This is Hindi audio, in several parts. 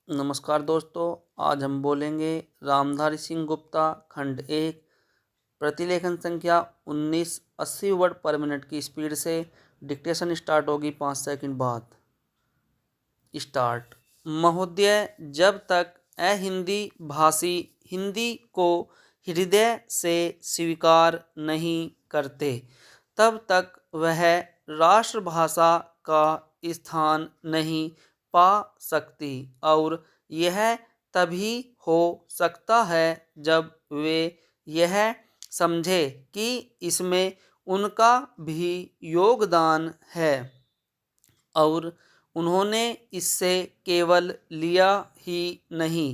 नमस्कार दोस्तों। आज हम बोलेंगे रामधारी सिंह गुप्ता खंड एक। प्रतिलेखन संख्या 19 80 वर्ड पर मिनट की स्पीड से डिक्टेशन स्टार्ट होगी 5 सेकंड बाद। स्टार्ट। महोदय, जब तक अहिंदी भाषी हिंदी को हृदय से स्वीकार नहीं करते तब तक वह राष्ट्रभाषा का स्थान नहीं पा सकती, और यह तभी हो सकता है जब वे यह समझे कि इसमें उनका भी योगदान है और उन्होंने इससे केवल लिया ही नहीं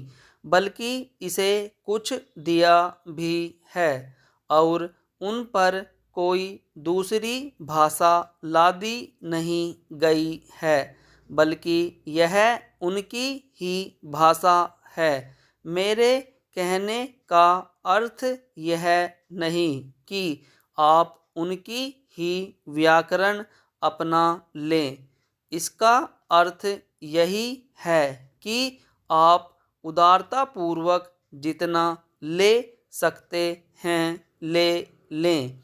बल्कि इसे कुछ दिया भी है, और उन पर कोई दूसरी भाषा लादी नहीं गई है बल्कि यह उनकी ही भाषा है। मेरे कहने का अर्थ यह नहीं कि आप उनकी ही व्याकरण अपना लें। इसका अर्थ यही है कि आप उदारतापूर्वक जितना ले सकते हैं ले लें।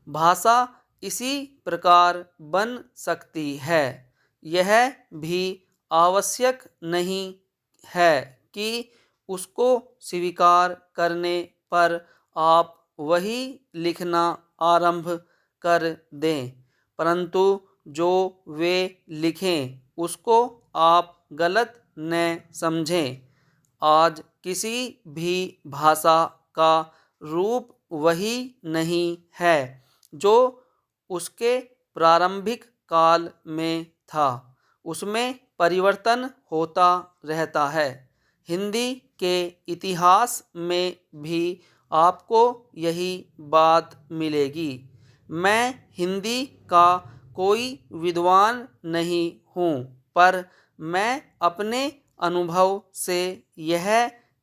भाषा इसी प्रकार बन सकती है। यह भी आवश्यक नहीं है कि उसको स्वीकार करने पर आप वही लिखना आरंभ कर दें, परंतु जो वे लिखें उसको आप गलत न समझें। आज किसी भी भाषा का रूप वही नहीं है जो उसके प्रारंभिक काल में था। उसमें परिवर्तन होता रहता है। हिंदी के इतिहास में भी आपको यही बात मिलेगी। मैं हिंदी का कोई विद्वान नहीं हूँ, पर मैं अपने अनुभव से यह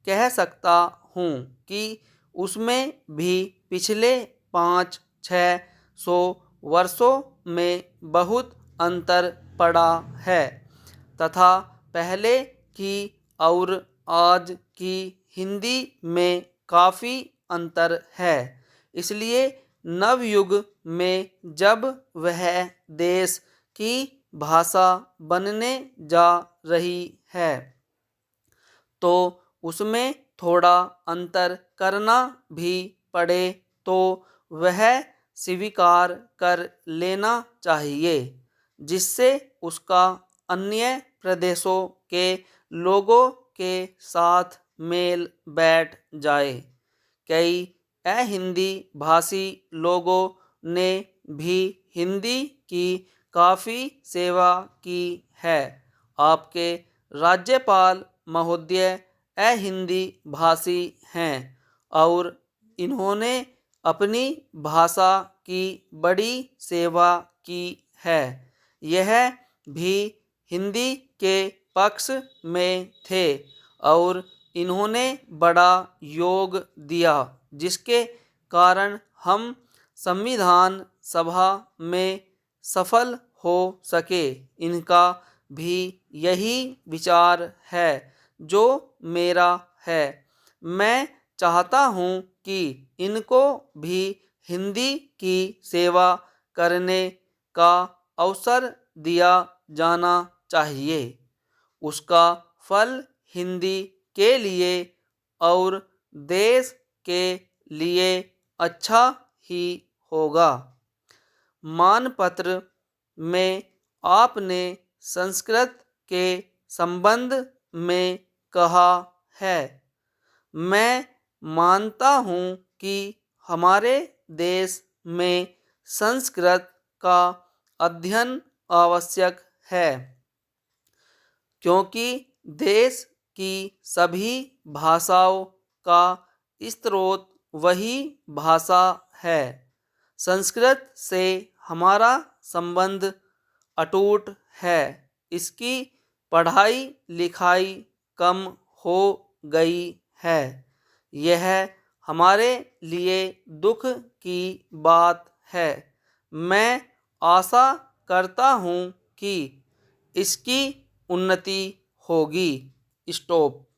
कह सकता हूँ कि उसमें भी पिछले 500-600 वर्षों में बहुत अंतर पड़ा है तथा पहले की और आज की हिंदी में काफ़ी अंतर है। इसलिए नवयुग में जब वह देश की भाषा बनने जा रही है तो उसमें थोड़ा अंतर करना भी पड़े तो वह स्वीकार कर लेना चाहिए, जिससे उसका अन्य प्रदेशों के लोगों के साथ मेल बैठ जाए। कई अहिंदी भाषी लोगों ने भी हिंदी की काफ़ी सेवा की है। आपके राज्यपाल महोदय अहिंदी भाषी हैं और इन्होंने अपनी भाषा की बड़ी सेवा की है। यह भी हिंदी के पक्ष में थे और इन्होंने बड़ा योग दिया, जिसके कारण हम संविधान सभा में सफल हो सके। इनका भी यही विचार है जो मेरा है। मैं चाहता हूँ कि इनको भी हिंदी की सेवा करने का अवसर दिया जाना चाहिए। उसका फल हिंदी के लिए और देश के लिए अच्छा ही होगा। मानपत्र में आपने संस्कृत के संबंध में कहा है। मैं मानता हूँ कि हमारे देश में संस्कृत का अध्ययन आवश्यक है, क्योंकि देश की सभी भाषाओं का स्रोत वही भाषा है। संस्कृत से हमारा संबंध अटूट है। इसकी पढ़ाई लिखाई कम हो गई है। यह हमारे लिए दुख की बात है। मैं आशा करता हूँ कि इसकी उन्नति होगी। स्टॉप।